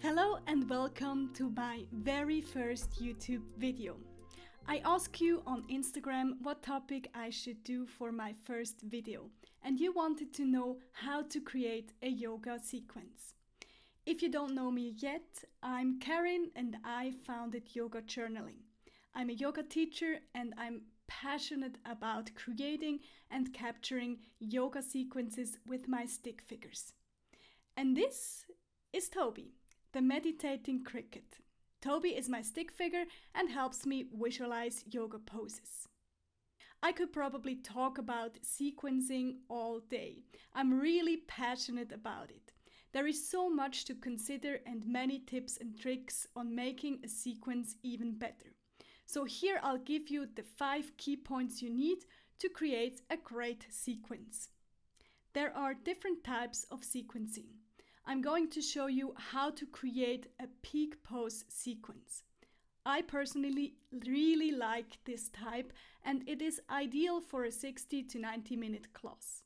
Hello and welcome to my very first YouTube video. I asked you on Instagram what topic I should do for my first video, and you wanted to know how to create a yoga sequence. If you don't know me yet, I'm Karin and I founded Yoga Journaling. I'm a yoga teacher and I'm passionate about creating and capturing yoga sequences with my stick figures. And this is Toby, the meditating cricket. Toby is my stick figure and helps me visualize yoga poses. I could probably talk about sequencing all day. I'm really passionate about it. There is so much to consider and many tips and tricks on making a sequence even better. So here I'll give you the 5 key points you need to create a great sequence. There are different types of sequencing. I'm going to show you how to create a peak pose sequence. I personally really like this type and it is ideal for a 60 to 90 minute class.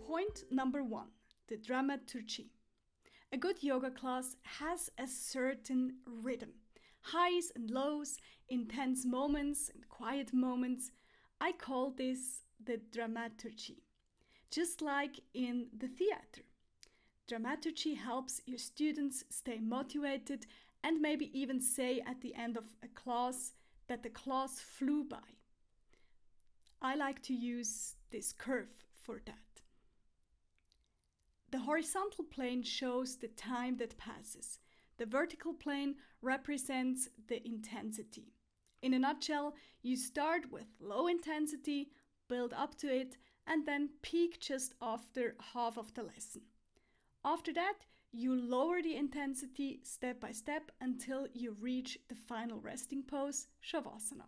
Point number 1, the dramaturgy. A good yoga class has a certain rhythm. Highs and lows, intense moments and quiet moments. I call this the dramaturgy. Just like in the theater. Dramaturgy helps your students stay motivated and maybe even say at the end of a class that the class flew by. I like to use this curve for that. The horizontal plane shows the time that passes. The vertical plane represents the intensity. In a nutshell, you start with low intensity, build up to it, and then peak just after half of the lesson. After that, you lower the intensity step by step until you reach the final resting pose, Shavasana.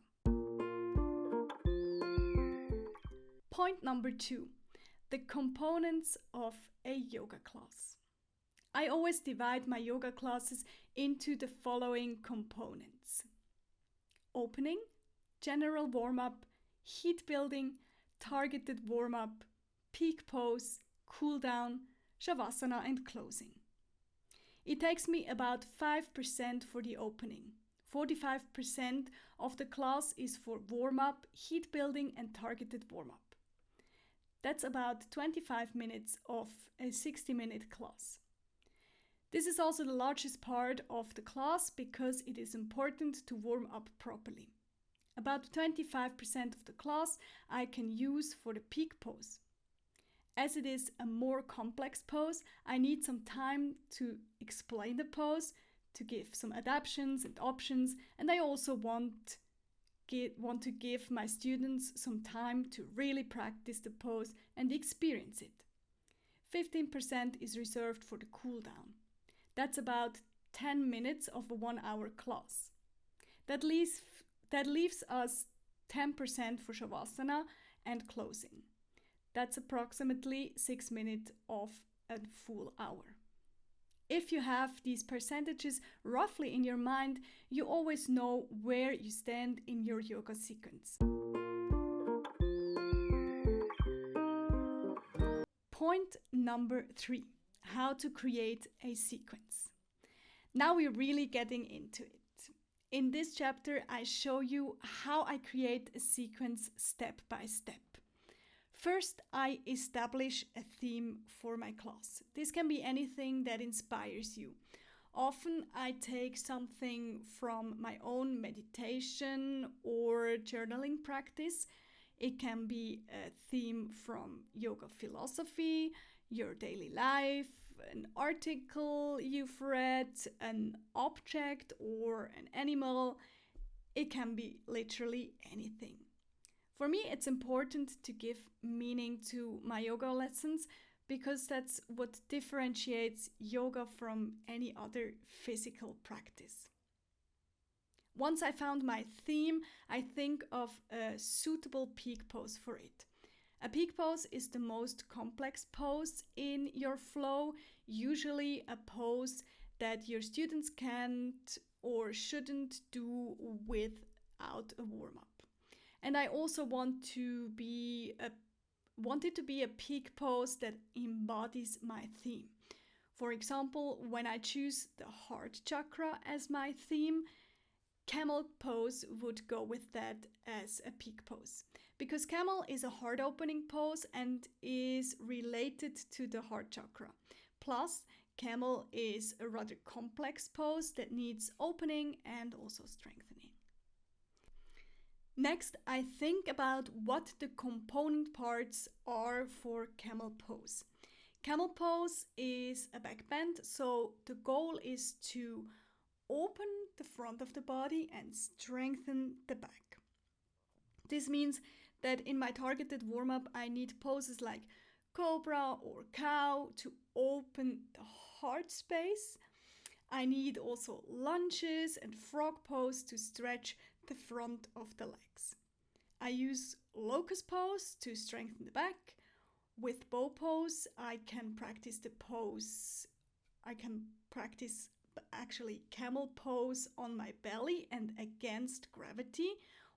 Point number 2, the components of a yoga class. I always divide my yoga classes into the following components: opening, general warm-up, heat building, targeted warm-up, peak pose, cool down, Shavasana and closing. It takes me about 5% for the opening. 45% of the class is for warm-up, heat building and targeted warm-up. That's about 25 minutes of a 60-minute class. This is also the largest part of the class because it is important to warm up properly. About 25% of the class I can use for the peak pose. As it is a more complex pose, I need some time to explain the pose, to give some adaptations and options, and I also want to give my students some time to really practice the pose and experience it. 15% is reserved for the cool down. That's about 10 minutes of a 1-hour class. That leaves us 10% for Shavasana and closing. That's approximately 6 minutes of a full hour. If you have these percentages roughly in your mind, you always know where you stand in your yoga sequence. Point number 3, how to create a sequence. Now we're really getting into it. In this chapter, I show you how I create a sequence step by step. First, I establish a theme for my class. This can be anything that inspires you. Often I take something from my own meditation or journaling practice. It can be a theme from yoga philosophy, your daily life, an article you've read, an object or an animal. It can be literally anything. For me, it's important to give meaning to my yoga lessons because that's what differentiates yoga from any other physical practice. Once I found my theme, I think of a suitable peak pose for it. A peak pose is the most complex pose in your flow, usually a pose that your students can't or shouldn't do without a warm-up. And I also want it to be a peak pose that embodies my theme. For example, when I choose the heart chakra as my theme, camel pose would go with that as a peak pose. Because camel is a heart opening pose and is related to the heart chakra. Plus, camel is a rather complex pose that needs opening and also strengthening. Next, I think about what the component parts are for camel pose. Camel pose is a back bend, so the goal is to open the front of the body and strengthen the back. This means that in my targeted warm-up, I need poses like cobra or cow to open the heart space. I need also lunges and frog pose to stretch the front of the legs. I use locust pose to strengthen the back. With bow pose, I can practice actually camel pose on my belly and against gravity,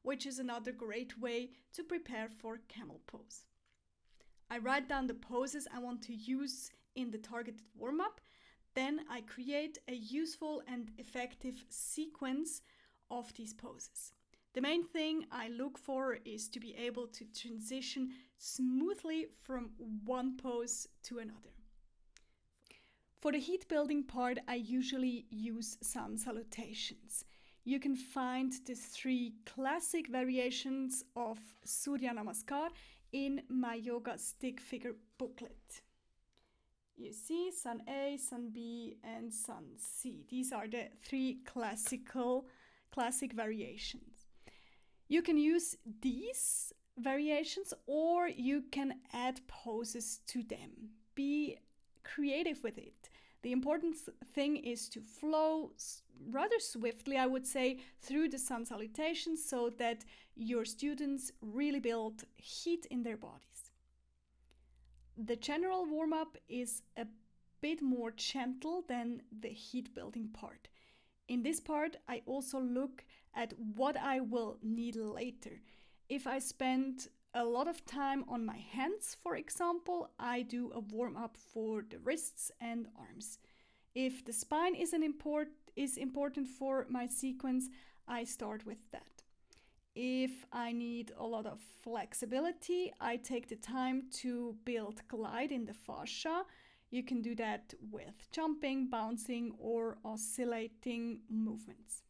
which is another great way to prepare for camel pose. I write down the poses I want to use in the targeted warm-up. Then I create a useful and effective sequence of these poses. The main thing I look for is to be able to transition smoothly from one pose to another. For the heat building part, I usually use sun salutations. You can find the 3 classic variations of Surya Namaskar in my yoga stick figure booklet. You see Sun A, Sun B, and Sun C. These are the 3 classic variations. You can use these variations or you can add poses to them. Be creative with it. The important thing is to flow rather swiftly, I would say, through the sun salutations so that your students really build heat in their bodies. The general warm-up is a bit more gentle than the heat building part. In this part, I also look at what I will need later. If I spend a lot of time on my hands, for example, I do a warm-up for the wrists and arms. If the spine is important for my sequence, I start with that. If I need a lot of flexibility, I take the time to build glide in the fascia. You can do that with jumping, bouncing, or oscillating movements.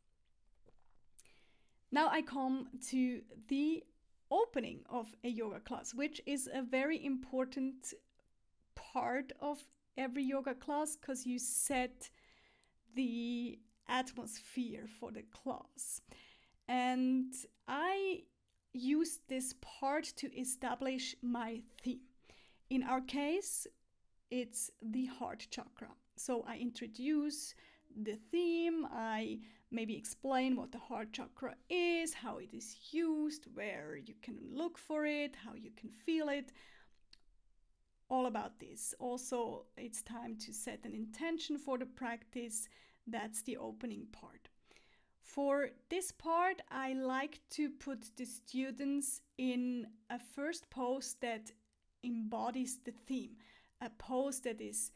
Now I come to the opening of a yoga class, which is a very important part of every yoga class because you set the atmosphere for the class. And I use this part to establish my theme. In our case, it's the heart chakra. So I introduce the theme, I maybe explain what the heart chakra is, how it is used, where you can look for it, how you can feel it, all about this. Also, it's time to set an intention for the practice. That's the opening part. For this part, I like to put the students in a first pose that embodies the theme, a pose that is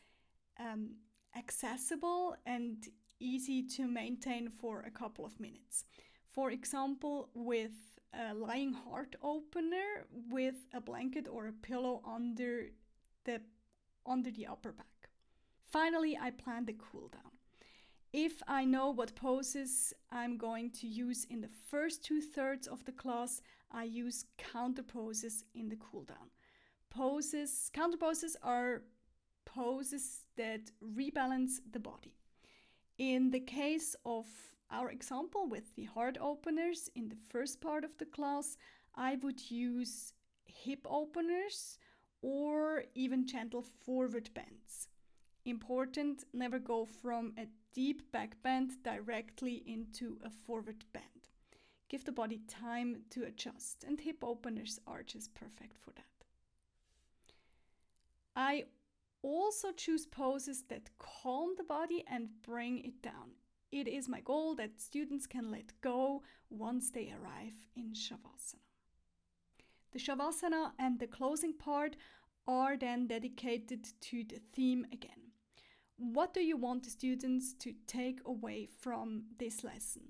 accessible and easy to maintain for a couple of minutes. For example, with a lying heart opener with a blanket or a pillow under the upper back. Finally, I plan the cool down. If I know what poses I'm going to use in the first 2/3 of the class, I use counter poses in the cool down. Counter poses are poses that rebalance the body. In the case of our example with the heart openers in the first part of the class, I would use hip openers or even gentle forward bends. Important, never go from a deep back bend directly into a forward bend. Give the body time to adjust, and hip openers are just perfect for that. I also choose poses that calm the body and bring it down. It is my goal that students can let go once they arrive in Shavasana. The Shavasana and the closing part are then dedicated to the theme again. What do you want the students to take away from this lesson?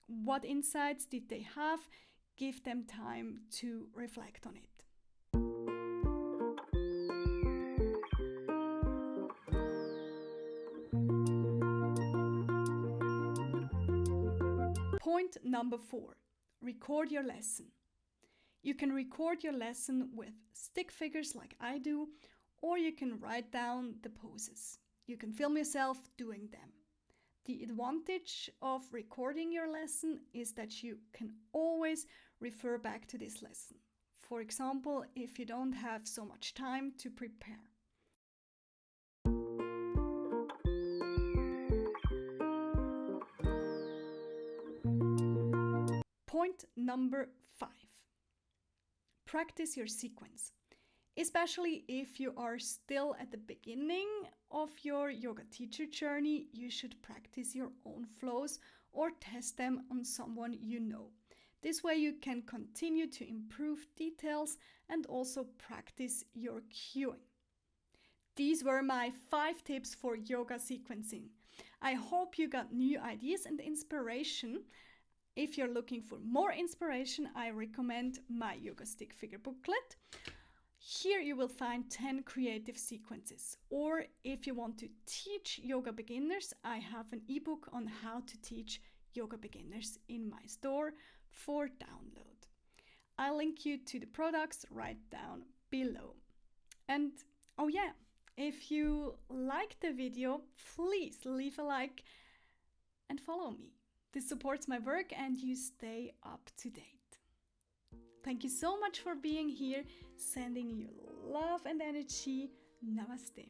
What insights did they have? Give them time to reflect on it. Point number 4, record your lesson. You can record your lesson with stick figures like I do, or you can write down the poses. You can film yourself doing them. The advantage of recording your lesson is that you can always refer back to this lesson. For example, if you don't have so much time to prepare. Point number 5. Practice your sequence. Especially if you are still at the beginning of your yoga teacher journey, you should practice your own flows or test them on someone you know. This way you can continue to improve details and also practice your cueing. These were my 5 tips for yoga sequencing. I hope you got new ideas and inspiration. If you're looking for more inspiration, I recommend my yoga stick figure booklet. Here you will find 10 creative sequences. Or if you want to teach yoga beginners, I have an ebook on how to teach yoga beginners in my store for download. I'll link you to the products right down below. And oh yeah, if you liked the video, please leave a like and follow me. This supports my work and you stay up to date. Thank you so much for being here. Sending you love and energy. Namaste.